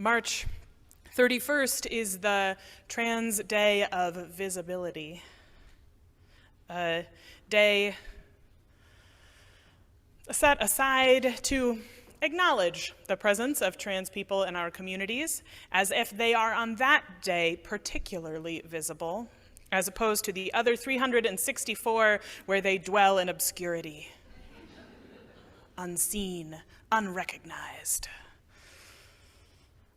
March 31st is the Trans Day of Visibility, a day set aside to acknowledge the presence of trans people in our communities as if they are on that day particularly visible, as opposed to the other 364 where they dwell in obscurity, unseen, unrecognized.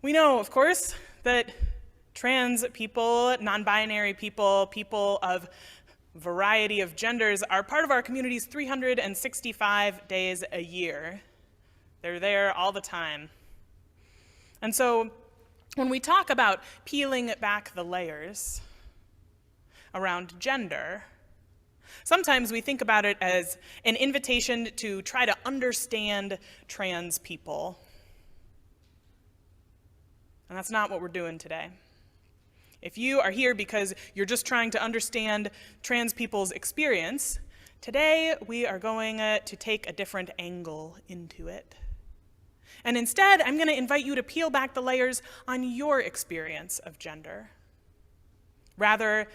We know, of course, that trans people, non-binary people, people of variety of genders are part of our community's 365 days a year. They're there all the time. And so when we talk about peeling back the layers around gender, sometimes we think about it as an invitation to try to understand trans people. And that's not what we're doing today. If you are here because you're just trying to understand trans people's experience, today we are going to take a different angle into it. And instead, I'm going to invite you to peel back the layers on your experience of gender. Rather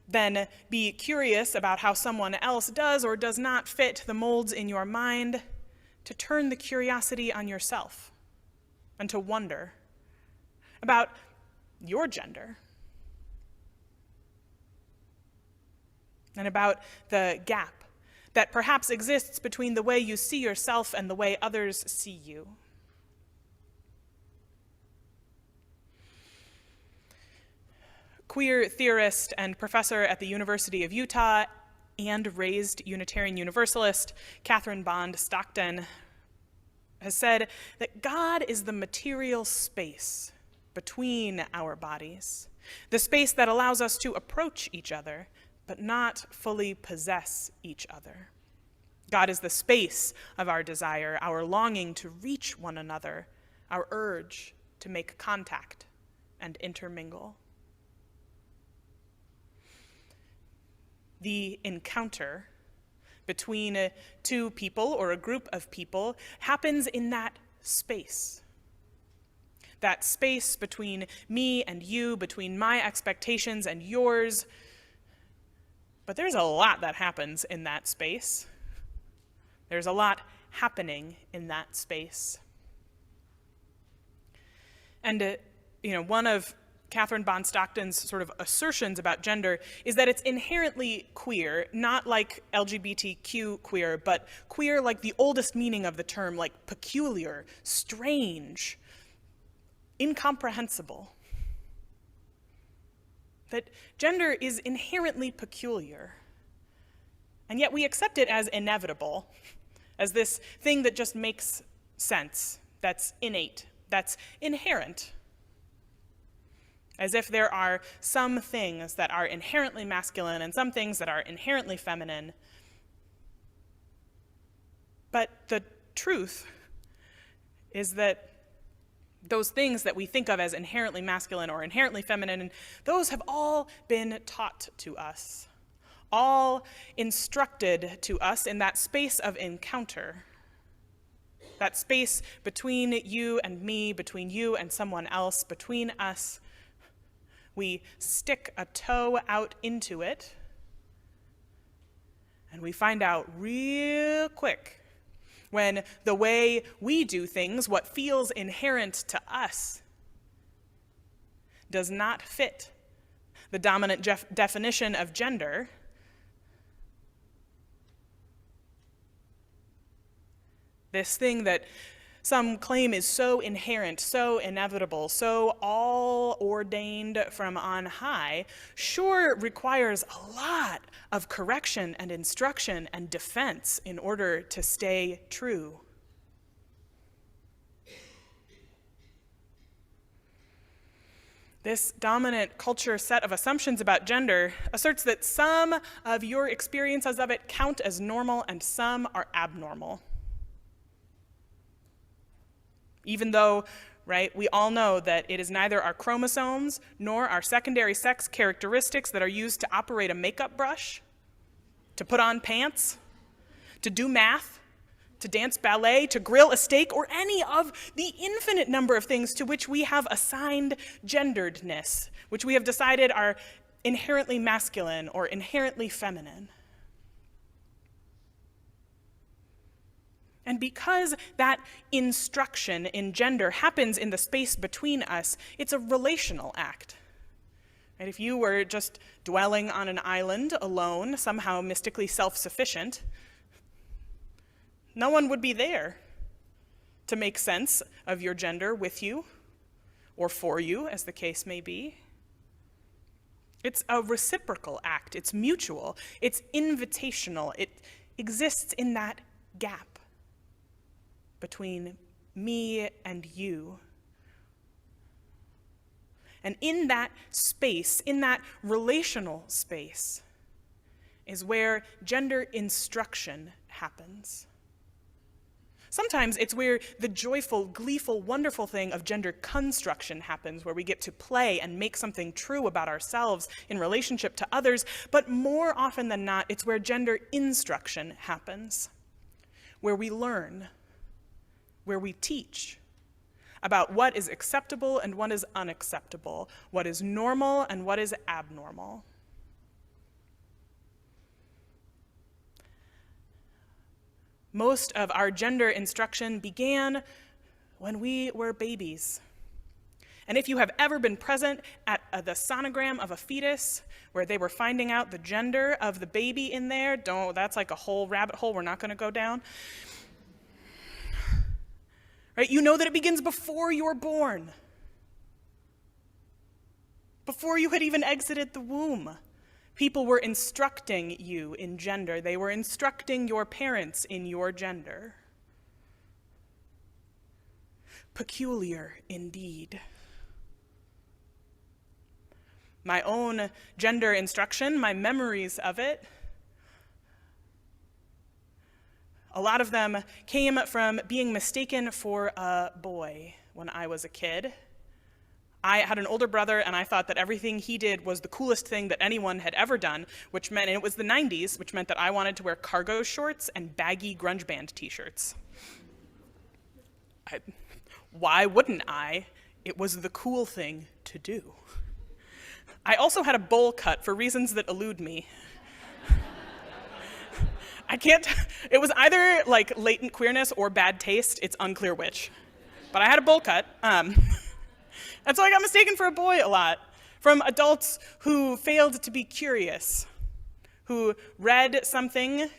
than be curious about how someone else does or does not fit the molds in your mind, to turn the curiosity on yourself and to wonder about your gender and about the gap that perhaps exists between the way you see yourself and the way others see you. Queer theorist and professor at the University of Utah and raised Unitarian Universalist Catherine Bond Stockton has said that God is the material space between our bodies, the space that allows us to approach each other, but not fully possess each other. God is the space of our desire, our longing to reach one another, our urge to make contact and intermingle. The encounter between two people or a group of people happens in that space. That space between me and you, between my expectations and yours. But there's a lot that happens in that space. There's a lot happening in that space. And, one of Catherine Bond Stockton's sort of assertions about gender is that it's inherently queer, not like LGBTQ queer, but queer like the oldest meaning of the term, like peculiar, strange, incomprehensible. That gender is inherently peculiar, and yet we accept it as inevitable, as this thing that just makes sense, that's innate, that's inherent. As if there are some things that are inherently masculine and some things that are inherently feminine. But the truth is that those things that we think of as inherently masculine or inherently feminine, those have all been taught to us, all instructed to us in that space of encounter, that space between you and me, between you and someone else, between us. We stick a toe out into it, and we find out real quick when the way we do things, what feels inherent to us, does not fit the dominant definition of gender. This thing that some claim is so inherent, so inevitable, so all ordained from on high, sure requires a lot of correction and instruction and defense in order to stay true. This dominant culture set of assumptions about gender asserts that some of your experiences of it count as normal and some are abnormal. Even though, right, we all know that it is neither our chromosomes nor our secondary sex characteristics that are used to operate a makeup brush, to put on pants, to do math, to dance ballet, to grill a steak, or any of the infinite number of things to which we have assigned genderedness, which we have decided are inherently masculine or inherently feminine. And because that instruction in gender happens in the space between us, it's a relational act. And if you were just dwelling on an island alone, somehow mystically self-sufficient, no one would be there to make sense of your gender with you, or for you, as the case may be. It's a reciprocal act. It's mutual. It's invitational. It exists in that gap between me and you. And in that space, in that relational space, is where gender instruction happens. Sometimes it's where the joyful, gleeful, wonderful thing of gender construction happens, where we get to play and make something true about ourselves in relationship to others, but more often than not, it's where gender instruction happens, where we learn, where we teach about what is acceptable and what is unacceptable, what is normal and what is abnormal. Most of our gender instruction began when we were babies. And if you have ever been present at the sonogram of a fetus, where they were finding out the gender of the baby in there, that's like a whole rabbit hole we're not going to go down. Right? You know that it begins before you're born, before you had even exited the womb. People were instructing you in gender. They were instructing your parents in your gender. Peculiar indeed. My own gender instruction, my memories of it, a lot of them came from being mistaken for a boy when I was a kid. I had an older brother, and I thought that everything he did was the coolest thing that anyone had ever done, which meant, and it was the 90s, which meant that I wanted to wear cargo shorts and baggy grunge band t-shirts. Why wouldn't I? It was the cool thing to do. I also had a bowl cut for reasons that elude me. It was either like latent queerness or bad taste. It's unclear which. But I had a bowl cut. And so I got mistaken for a boy a lot, from adults who failed to be curious, who read something,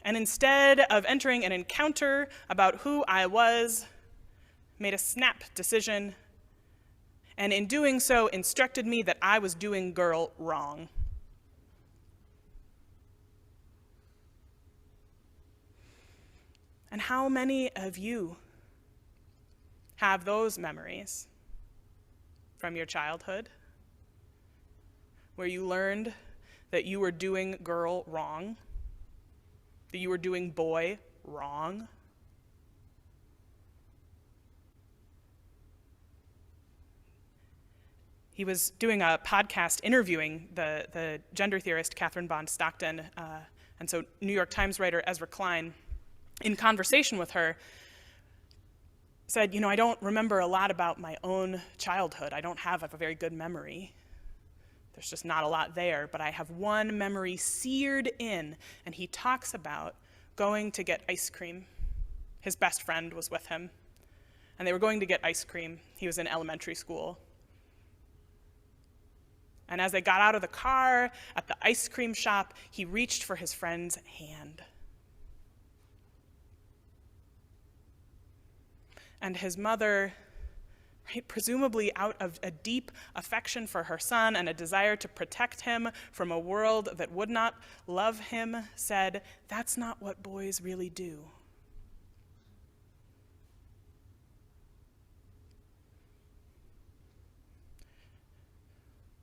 and instead of entering an encounter about who I was, made a snap decision, and in doing so instructed me that I was doing girl wrong. And how many of you have those memories from your childhood, where you learned that you were doing girl wrong, that you were doing boy wrong? He was doing a podcast interviewing the gender theorist Catherine Bond Stockton, and so New York Times writer Ezra Klein, in conversation with her, said, I don't remember a lot about my own childhood. I don't have a very good memory. There's just not a lot there, but I have one memory seared in, and he talks about going to get ice cream. His best friend was with him, and they were going to get ice cream. He was in elementary school. And as they got out of the car at the ice cream shop, he reached for his friend's hand. And his mother, right, presumably out of a deep affection for her son and a desire to protect him from a world that would not love him, said, "That's not what boys really do."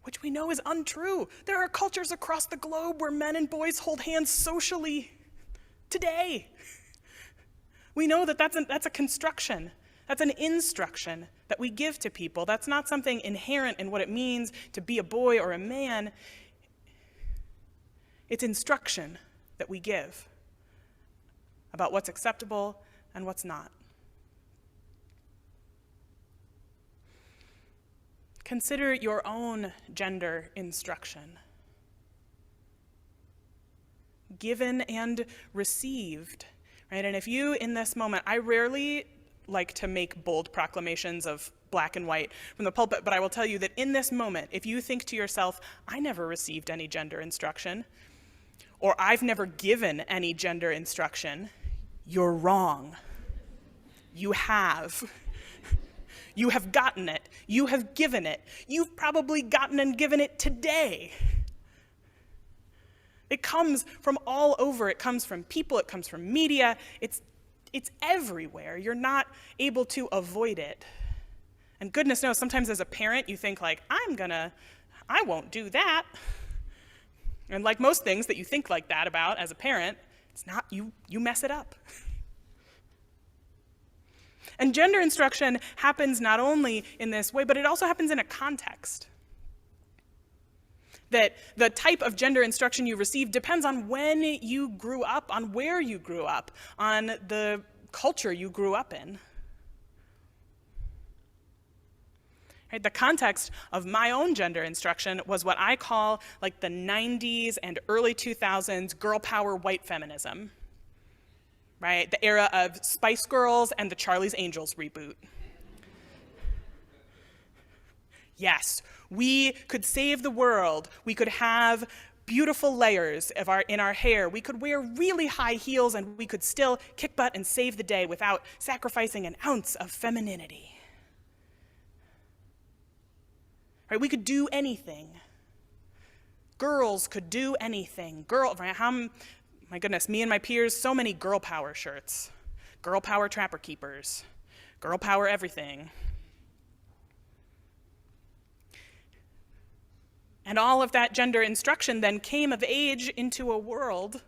Which we know is untrue. There are cultures across the globe where men and boys hold hands socially today. We know that that's a construction. That's an instruction that we give to people. That's not something inherent in what it means to be a boy or a man. It's instruction that we give about what's acceptable and what's not. Consider your own gender instruction, given and received, right? And if you, in this moment, I rarely like to make bold proclamations of black and white from the pulpit, but I will tell you that in this moment, if you think to yourself, I never received any gender instruction, or I've never given any gender instruction, you're wrong. You have. You have gotten it. You have given it. You've probably gotten and given it today. It comes from all over. It comes from people. It comes from media. It's everywhere. You're not able to avoid it. And goodness knows, sometimes as a parent, you think like, I won't do that. And like most things that you think like that about as a parent, it's not, you mess it up. And gender instruction happens not only in this way, but it also happens in a context. That the type of gender instruction you receive depends on when you grew up, on where you grew up, on the culture you grew up in. Right? The context of my own gender instruction was what I call like the 90s and early 2000s girl power white feminism. Right? The era of Spice Girls and the Charlie's Angels reboot. Yes, we could save the world. We could have beautiful layers in our hair. We could wear really high heels and we could still kick butt and save the day without sacrificing an ounce of femininity. Right? We could do anything. Girls could do anything. My goodness, me and my peers, so many girl power shirts. Girl power trapper keepers. Girl power everything. And all of that gender instruction then came of age into a world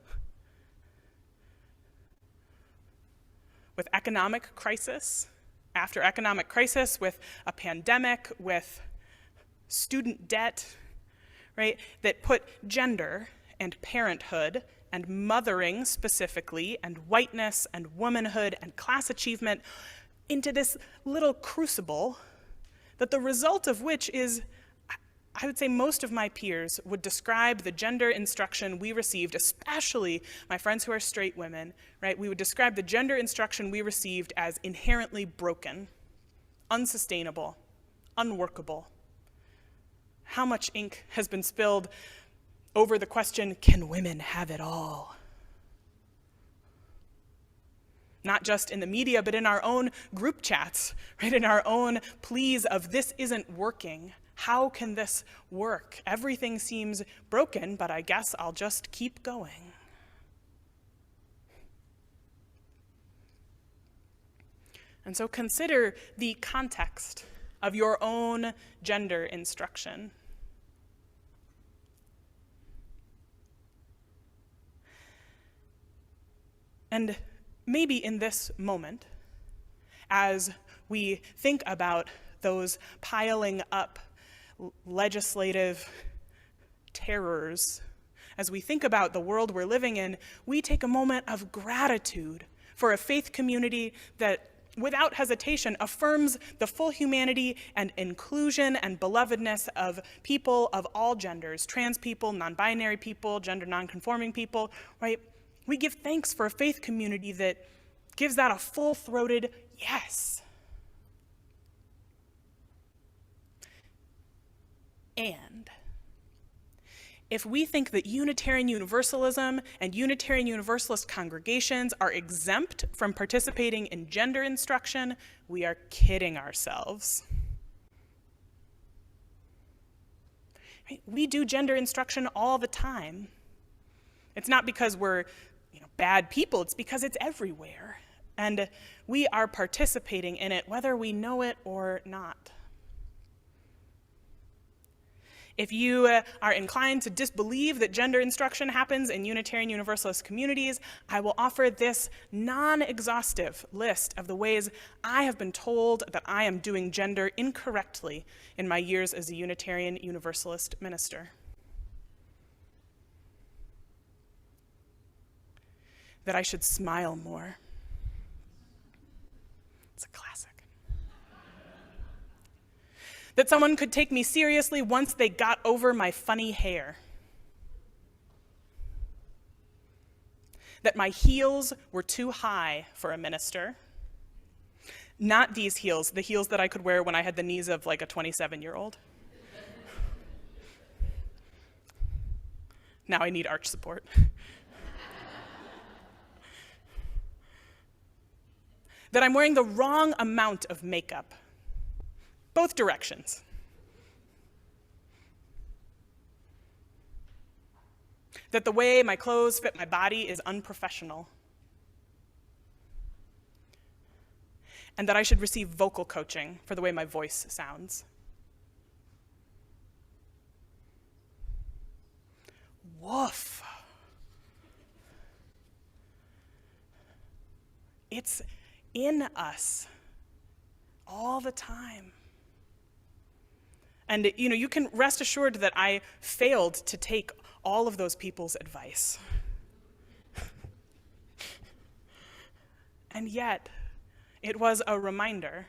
with economic crisis, after economic crisis, with a pandemic, with student debt, right, that put gender and parenthood and mothering specifically, and whiteness and womanhood and class achievement into this little crucible that the result of which is, I would say most of my peers would describe the gender instruction we received, especially my friends who are straight women, right? We would describe the gender instruction we received as inherently broken, unsustainable, unworkable. How much ink has been spilled over the question, can women have it all? Not just in the media, but in our own group chats, right? In our own pleas of this isn't working. How can this work? Everything seems broken, but I guess I'll just keep going. And so consider the context of your own gender instruction. And maybe in this moment, as we think about those piling up legislative terrors, as we think about the world we're living in, we take a moment of gratitude for a faith community that, without hesitation, affirms the full humanity and inclusion and belovedness of people of all genders, trans people, non-binary people, gender non-conforming people, right? We give thanks for a faith community that gives that a full-throated yes. And if we think that Unitarian Universalism and Unitarian Universalist congregations are exempt from participating in gender instruction, we are kidding ourselves. Right? We do gender instruction all the time. It's not because we're bad people, it's because it's everywhere. And we are participating in it whether we know it or not. If you are inclined to disbelieve that gender instruction happens in Unitarian Universalist communities, I will offer this non-exhaustive list of the ways I have been told that I am doing gender incorrectly in my years as a Unitarian Universalist minister. that I should smile more. It's a classic. That someone could take me seriously once they got over my funny hair. That my heels were too high for a minister. Not these heels, the heels that I could wear when I had the knees of like a 27-year-old. Now I need arch support. That I'm wearing the wrong amount of makeup, both directions. That the way my clothes fit my body is unprofessional. And that I should receive vocal coaching for the way my voice sounds. Woof. It's in us all the time. And you can rest assured that I failed to take all of those people's advice. And yet, it was a reminder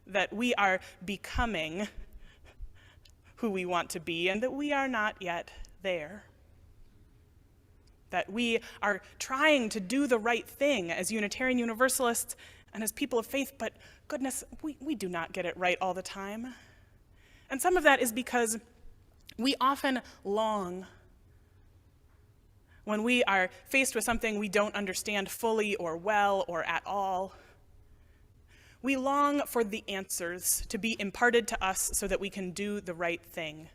that we are becoming who we want to be and that we are not yet there. That we are trying to do the right thing as Unitarian Universalists and as people of faith, but goodness, we do not get it right all the time. And some of that is because we often long when we are faced with something we don't understand fully or well or at all. We long for the answers to be imparted to us so that we can do the right thing.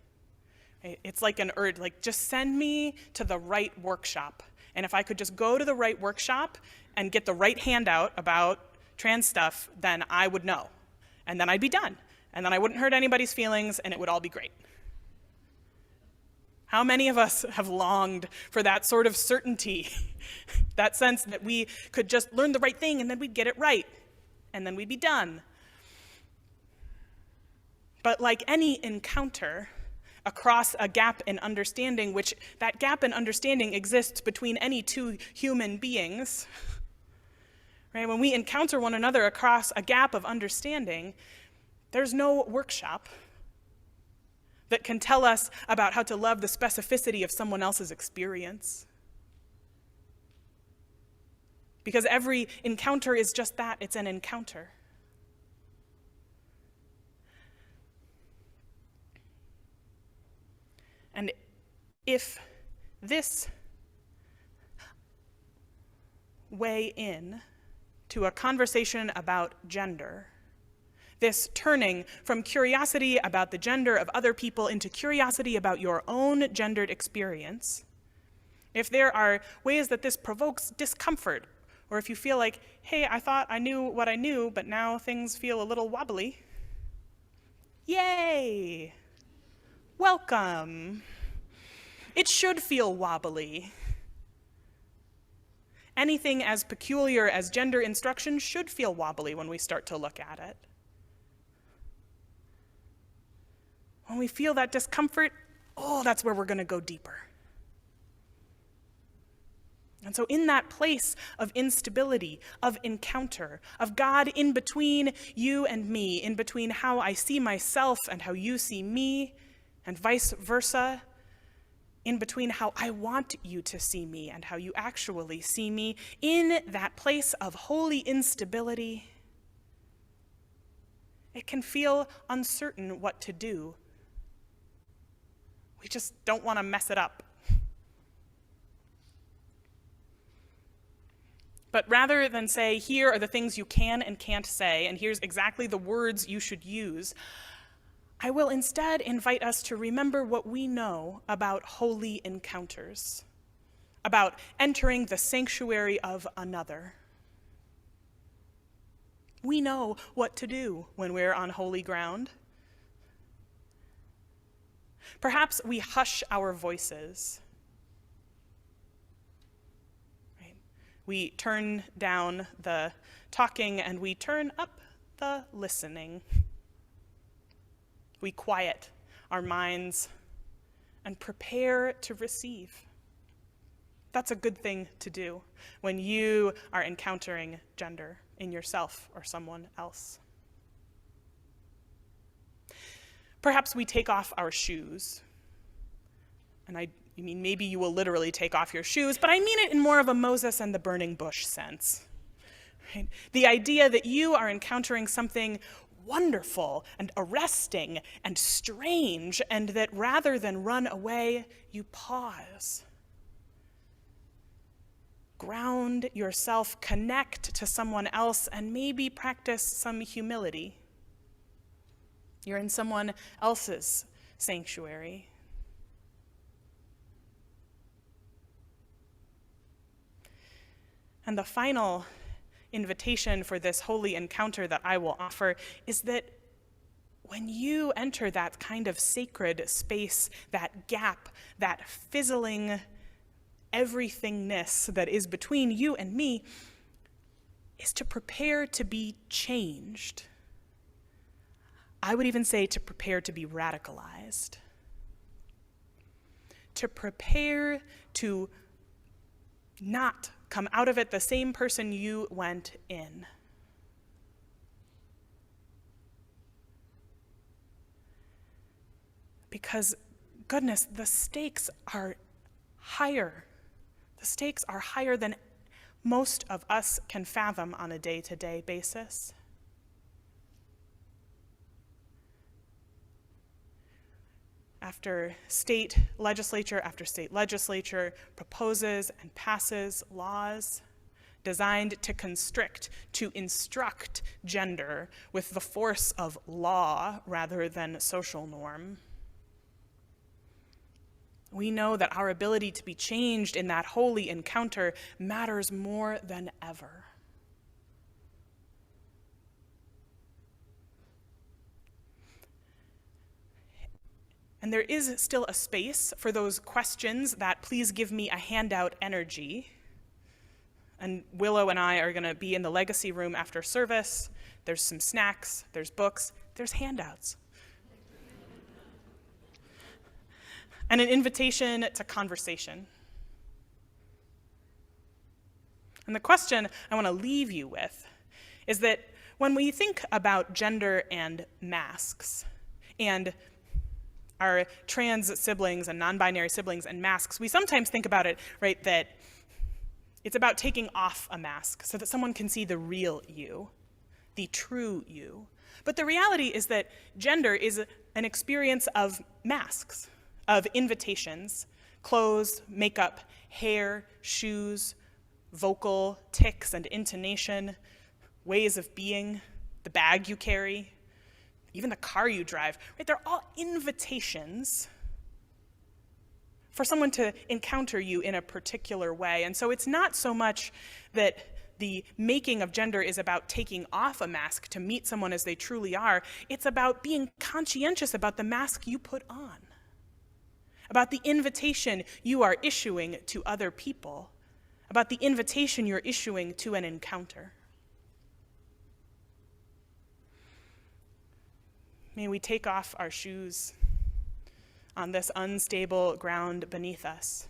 It's like an urge, like just send me to the right workshop. And if I could just go to the right workshop and get the right handout about trans stuff, then I would know. And then I'd be done. And then I wouldn't hurt anybody's feelings and it would all be great. How many of us have longed for that sort of certainty? That sense that we could just learn the right thing and then we'd get it right. And then we'd be done. But like any encounter across a gap in understanding, which that gap in understanding exists between any two human beings, right? When we encounter one another across a gap of understanding, there's no workshop that can tell us about how to love the specificity of someone else's experience. Because every encounter is just that, it's an encounter. And if this way in to a conversation about gender, this turning from curiosity about the gender of other people into curiosity about your own gendered experience, if there are ways that this provokes discomfort, or if you feel like, hey, I thought I knew what I knew, but now things feel a little wobbly, yay! Welcome. It should feel wobbly. Anything as peculiar as gender instruction should feel wobbly when we start to look at it. When we feel that discomfort, that's where we're going to go deeper. And so in that place of instability, of encounter, of God in between you and me, in between how I see myself and how you see me, and vice versa, in between how I want you to see me and how you actually see me, in that place of holy instability, it can feel uncertain what to do. We just don't want to mess it up. But rather than say, here are the things you can and can't say, and here's exactly the words you should use, I will instead invite us to remember what we know about holy encounters, about entering the sanctuary of another. We know what to do when we're on holy ground. Perhaps we hush our voices. Right? We turn down the talking and we turn up the listening. We quiet our minds and prepare to receive. That's a good thing to do when you are encountering gender in yourself or someone else. Perhaps we take off our shoes. And I mean, maybe you will literally take off your shoes, but I mean it in more of a Moses and the burning bush sense. Right? The idea that you are encountering something wonderful and arresting and strange, and that rather than run away, you pause. Ground yourself, connect to someone else, and maybe practice some humility. You're in someone else's sanctuary. And the final invitation for this holy encounter that I will offer is that when you enter that kind of sacred space, that gap, that fizzling everythingness that is between you and me, is to prepare to be changed. I would even say to prepare to be radicalized. To prepare to not come out of it the same person you went in. Because, goodness, the stakes are higher. The stakes are higher than most of us can fathom on a day-to-day basis. After state legislature proposes and passes laws designed to constrict, to instruct gender with the force of law rather than social norm, we know that our ability to be changed in that holy encounter matters more than ever. And there is still a space for those questions that please give me a handout energy. And Willow and I are going to be in the legacy room after service. There's some snacks, there's books, there's handouts. And an invitation to conversation. And the question I want to leave you with is that when we think about gender and masks, and our trans siblings and non-binary siblings and masks, we sometimes think about it, right, that it's about taking off a mask so that someone can see the real you, the true you. But the reality is that gender is an experience of masks, of invitations, clothes, makeup, hair, shoes, vocal tics and intonation, ways of being, the bag you carry, even the car you drive, right? They're all invitations for someone to encounter you in a particular way. And so it's not so much that the making of gender is about taking off a mask to meet someone as they truly are. It's about being conscientious about the mask you put on, about the invitation you are issuing to other people, about the invitation you're issuing to an encounter. May we take off our shoes on this unstable ground beneath us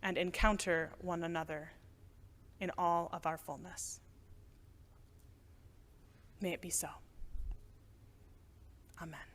and encounter one another in all of our fullness. May it be so. Amen.